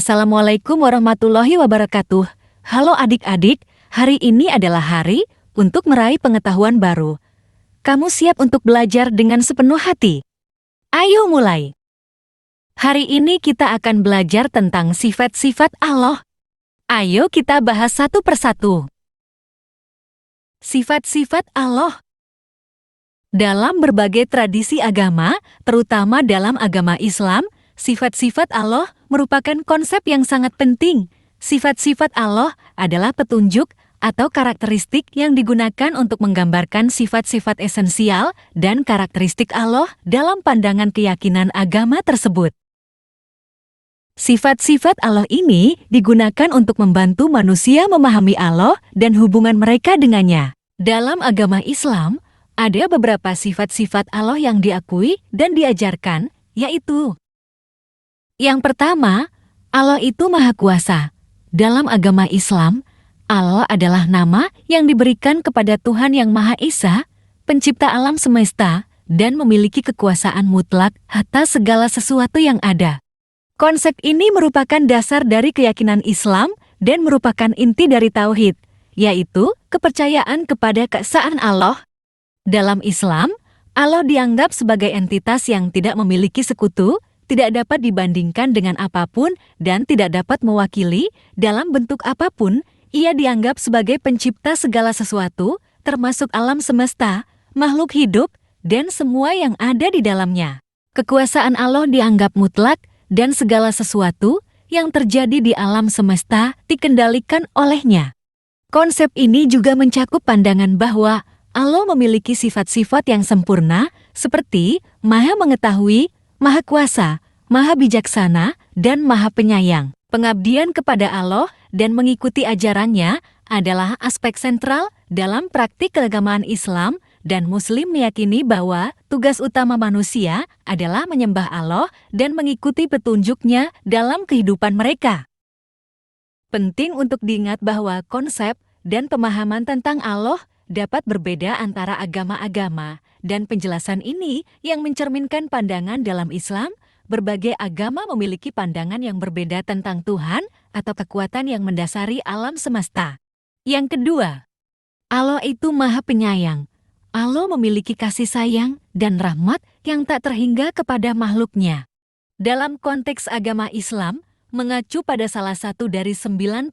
Assalamualaikum warahmatullahi wabarakatuh. Halo adik-adik, hari ini adalah hari untuk meraih pengetahuan baru. Kamu siap untuk belajar dengan sepenuh hati? Ayo mulai. Hari ini kita akan belajar tentang sifat-sifat Allah. Ayo kita bahas satu persatu. Sifat-sifat Allah. Dalam berbagai tradisi agama, terutama dalam agama Islam, sifat-sifat Allah merupakan konsep yang sangat penting. Sifat-sifat Allah adalah petunjuk atau karakteristik yang digunakan untuk menggambarkan sifat-sifat esensial dan karakteristik Allah dalam pandangan keyakinan agama tersebut. Sifat-sifat Allah ini digunakan untuk membantu manusia memahami Allah dan hubungan mereka dengannya. Dalam agama Islam, ada beberapa sifat-sifat Allah yang diakui dan diajarkan, yaitu: yang pertama, Allah itu Maha Kuasa. Dalam agama Islam, Allah adalah nama yang diberikan kepada Tuhan Yang Maha Esa, pencipta alam semesta, dan memiliki kekuasaan mutlak atas segala sesuatu yang ada. Konsep ini merupakan dasar dari keyakinan Islam dan merupakan inti dari tauhid, yaitu kepercayaan kepada keesaan Allah. Dalam Islam, Allah dianggap sebagai entitas yang tidak memiliki sekutu, tidak dapat dibandingkan dengan apapun, dan tidak dapat mewakili dalam bentuk apapun. Ia dianggap sebagai pencipta segala sesuatu, termasuk alam semesta, makhluk hidup, dan semua yang ada di dalamnya. Kekuasaan Allah dianggap mutlak, dan segala sesuatu yang terjadi di alam semesta dikendalikan olehnya. Konsep ini juga mencakup pandangan bahwa Allah memiliki sifat-sifat yang sempurna, seperti Maha Mengetahui, Maha Kuasa, Maha Bijaksana, dan Maha Penyayang. Pengabdian kepada Allah dan mengikuti ajarannya adalah aspek sentral dalam praktik keagamaan Islam, dan Muslim meyakini bahwa tugas utama manusia adalah menyembah Allah dan mengikuti petunjuknya dalam kehidupan mereka. Penting untuk diingat bahwa konsep dan pemahaman tentang Allah dapat berbeda antara agama-agama, dan penjelasan ini yang mencerminkan pandangan dalam Islam. Berbagai agama memiliki pandangan yang berbeda tentang Tuhan atau kekuatan yang mendasari alam semesta. Yang kedua, Allah itu Maha Penyayang. Allah memiliki kasih sayang dan rahmat yang tak terhingga kepada makhluknya. Dalam konteks agama Islam, mengacu pada salah satu dari 99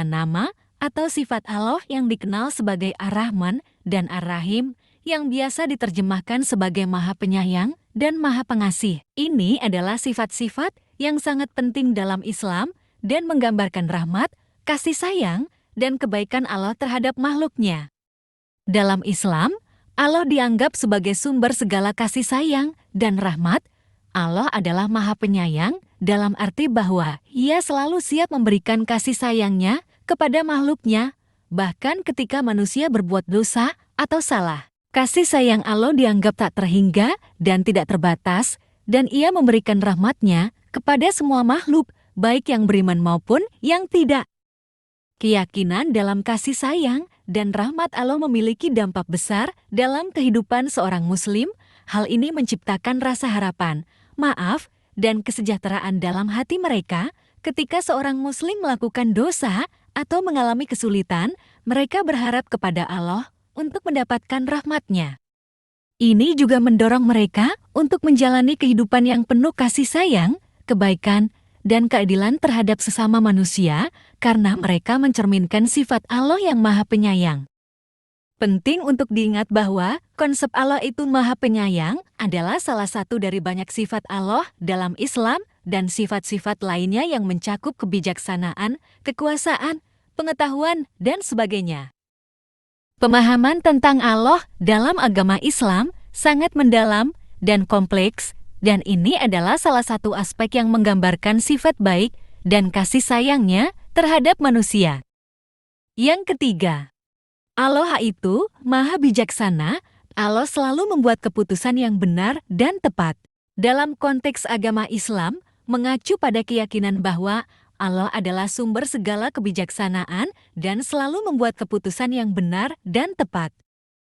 nama atau sifat Allah yang dikenal sebagai Ar-Rahman dan Ar-Rahim, yang biasa diterjemahkan sebagai Maha Penyayang dan Maha Pengasih. Ini adalah sifat-sifat yang sangat penting dalam Islam dan menggambarkan rahmat, kasih sayang, dan kebaikan Allah terhadap makhluknya. Dalam Islam, Allah dianggap sebagai sumber segala kasih sayang dan rahmat. Allah adalah Maha Penyayang dalam arti bahwa Ia selalu siap memberikan kasih sayangnya kepada makhluknya, bahkan ketika manusia berbuat dosa atau salah. Kasih sayang Allah dianggap tak terhingga dan tidak terbatas, dan Ia memberikan rahmat-Nya kepada semua makhluk, baik yang beriman maupun yang tidak. Keyakinan dalam kasih sayang dan rahmat Allah memiliki dampak besar dalam kehidupan seorang Muslim. Hal ini menciptakan rasa harapan, maaf, dan kesejahteraan dalam hati mereka. Ketika seorang Muslim melakukan dosa atau mengalami kesulitan, mereka berharap kepada Allah untuk mendapatkan rahmat-Nya. Ini juga mendorong mereka untuk menjalani kehidupan yang penuh kasih sayang, kebaikan, dan keadilan terhadap sesama manusia, karena mereka mencerminkan sifat Allah yang Maha Penyayang. Penting untuk diingat bahwa konsep Allah itu Maha Penyayang adalah salah satu dari banyak sifat Allah dalam Islam, dan sifat-sifat lainnya yang mencakup kebijaksanaan, kekuasaan, pengetahuan, dan sebagainya. Pemahaman tentang Allah dalam agama Islam sangat mendalam dan kompleks, dan ini adalah salah satu aspek yang menggambarkan sifat baik dan kasih sayangnya terhadap manusia. Yang ketiga, Allah itu Maha Bijaksana. Allah selalu membuat keputusan yang benar dan tepat. Dalam konteks agama Islam, mengacu pada keyakinan bahwa Allah adalah sumber segala kebijaksanaan dan selalu membuat keputusan yang benar dan tepat.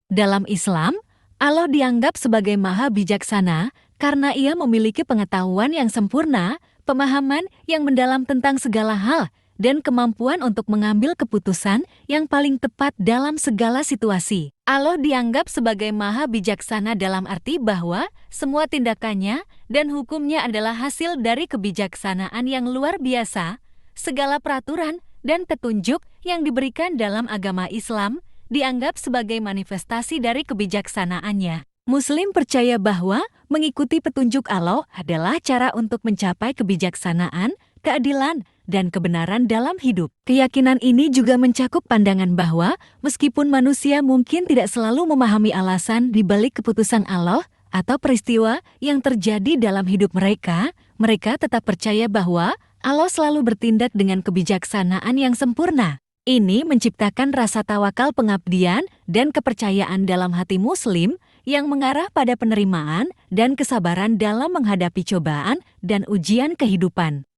Dalam Islam, Allah dianggap sebagai Maha Bijaksana karena Ia memiliki pengetahuan yang sempurna, pemahaman yang mendalam tentang segala hal, dan kemampuan untuk mengambil keputusan yang paling tepat dalam segala situasi. Allah dianggap sebagai maha bijaksana dalam arti bahwa semua tindakannya dan hukumnya adalah hasil dari kebijaksanaan yang luar biasa. Segala peraturan dan petunjuk yang diberikan dalam agama Islam dianggap sebagai manifestasi dari kebijaksanaannya. Muslim percaya bahwa mengikuti petunjuk Allah adalah cara untuk mencapai kebijaksanaan, keadilan, dan kebenaran dalam hidup. Keyakinan ini juga mencakup pandangan bahwa meskipun manusia mungkin tidak selalu memahami alasan di balik keputusan Allah atau peristiwa yang terjadi dalam hidup mereka, mereka tetap percaya bahwa Allah selalu bertindak dengan kebijaksanaan yang sempurna. Ini menciptakan rasa tawakal pengabdian dan kepercayaan dalam hati Muslim yang mengarah pada penerimaan dan kesabaran dalam menghadapi cobaan dan ujian kehidupan.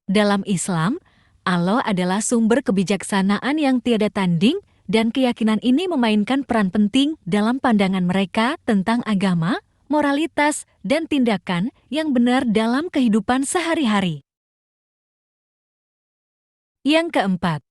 Dalam Islam, Allah adalah sumber kebijaksanaan yang tiada tanding dan keyakinan ini memainkan peran penting dalam pandangan mereka tentang agama, moralitas, dan tindakan yang benar dalam kehidupan sehari-hari. Yang keempat,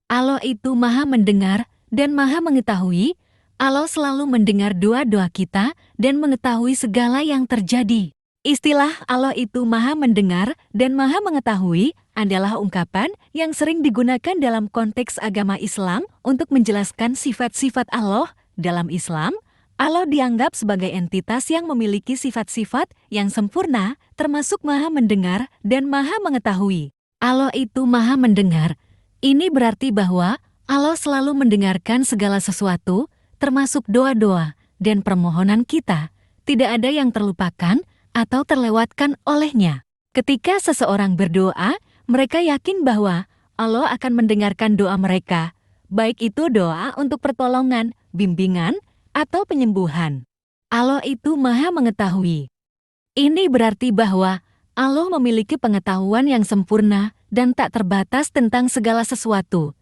Allah itu maha mendengar dan maha mengetahui. Allah selalu mendengar doa-doa kita dan mengetahui segala yang terjadi. Istilah Allah itu maha mendengar dan maha mengetahui adalah ungkapan yang sering digunakan dalam konteks agama Islam untuk menjelaskan sifat-sifat Allah. Dalam Islam, Allah dianggap sebagai entitas yang memiliki sifat-sifat yang sempurna, termasuk maha mendengar dan maha mengetahui. Allah itu maha mendengar. Ini berarti bahwa Allah selalu mendengarkan segala sesuatu, termasuk doa-doa dan permohonan kita. Tidak ada yang terlupakan atau terlewatkan olehnya. Ketika seseorang berdoa, mereka yakin bahwa Allah akan mendengarkan doa mereka, baik itu doa untuk pertolongan, bimbingan, atau penyembuhan. Allah itu maha mengetahui. Ini berarti bahwa Allah memiliki pengetahuan yang sempurna dan tak terbatas tentang segala sesuatu.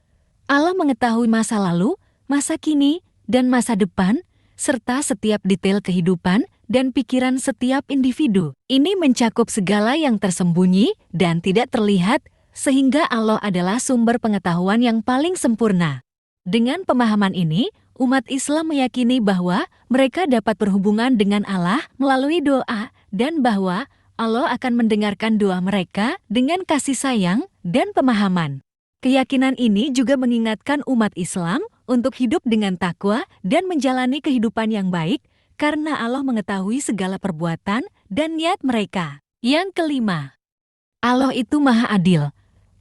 Allah mengetahui masa lalu, masa kini, dan masa depan, serta setiap detail kehidupan dan pikiran setiap individu. Ini mencakup segala yang tersembunyi dan tidak terlihat, sehingga Allah adalah sumber pengetahuan yang paling sempurna. Dengan pemahaman ini, umat Islam meyakini bahwa mereka dapat berhubungan dengan Allah melalui doa dan bahwa Allah akan mendengarkan doa mereka dengan kasih sayang dan pemahaman. Keyakinan ini juga mengingatkan umat Islam untuk hidup dengan takwa dan menjalani kehidupan yang baik karena Allah mengetahui segala perbuatan dan niat mereka. Yang kelima, Allah itu maha adil.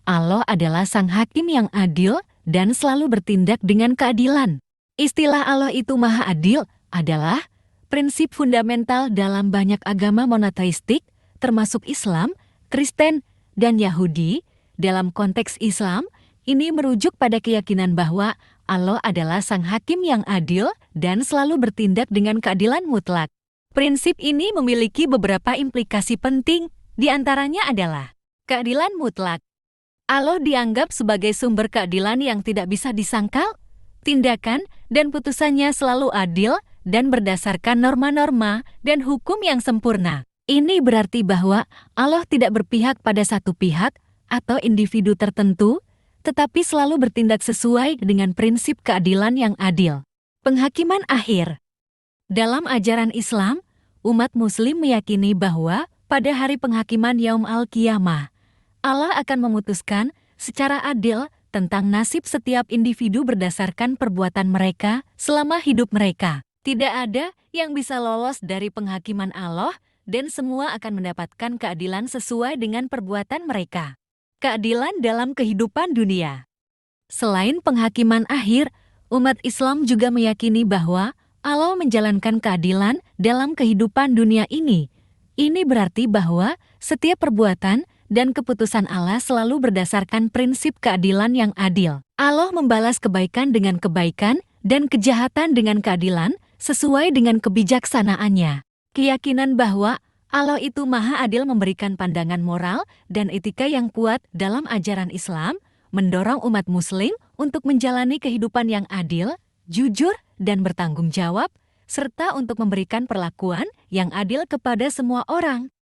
Allah adalah sang hakim yang adil dan selalu bertindak dengan keadilan. Istilah Allah itu maha adil adalah prinsip fundamental dalam banyak agama monoteistik, termasuk Islam, Kristen, dan Yahudi. Dalam konteks Islam, ini merujuk pada keyakinan bahwa Allah adalah sang hakim yang adil dan selalu bertindak dengan keadilan mutlak. Prinsip ini memiliki beberapa implikasi penting, di antaranya adalah keadilan mutlak. Allah dianggap sebagai sumber keadilan yang tidak bisa disangkal. Tindakan dan putusannya selalu adil dan berdasarkan norma-norma dan hukum yang sempurna. Ini berarti bahwa Allah tidak berpihak pada satu pihak atau individu tertentu, tetapi selalu bertindak sesuai dengan prinsip keadilan yang adil. Penghakiman akhir. Dalam ajaran Islam, umat Muslim meyakini bahwa pada hari penghakiman Yaum Al-Qiyamah, Allah akan memutuskan secara adil tentang nasib setiap individu berdasarkan perbuatan mereka selama hidup mereka. Tidak ada yang bisa lolos dari penghakiman Allah dan semua akan mendapatkan keadilan sesuai dengan perbuatan mereka. Keadilan dalam kehidupan dunia. Selain penghakiman akhir, umat Islam juga meyakini bahwa Allah menjalankan keadilan dalam kehidupan dunia ini. Ini berarti bahwa setiap perbuatan dan keputusan Allah selalu berdasarkan prinsip keadilan yang adil. Allah membalas kebaikan dengan kebaikan dan kejahatan dengan keadilan sesuai dengan kebijaksanaannya. Keyakinan bahwa Allah itu maha adil memberikan pandangan moral dan etika yang kuat dalam ajaran Islam, mendorong umat Muslim untuk menjalani kehidupan yang adil, jujur, dan bertanggung jawab, serta untuk memberikan perlakuan yang adil kepada semua orang.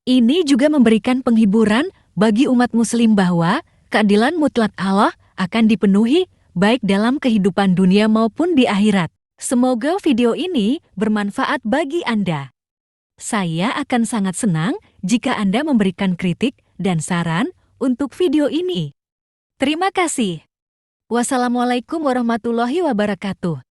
Ini juga memberikan penghiburan bagi umat Muslim bahwa keadilan mutlak Allah akan dipenuhi baik dalam kehidupan dunia maupun di akhirat. Semoga video ini bermanfaat bagi Anda. Saya akan sangat senang jika Anda memberikan kritik dan saran untuk video ini. Terima kasih. Wassalamualaikum warahmatullahi wabarakatuh.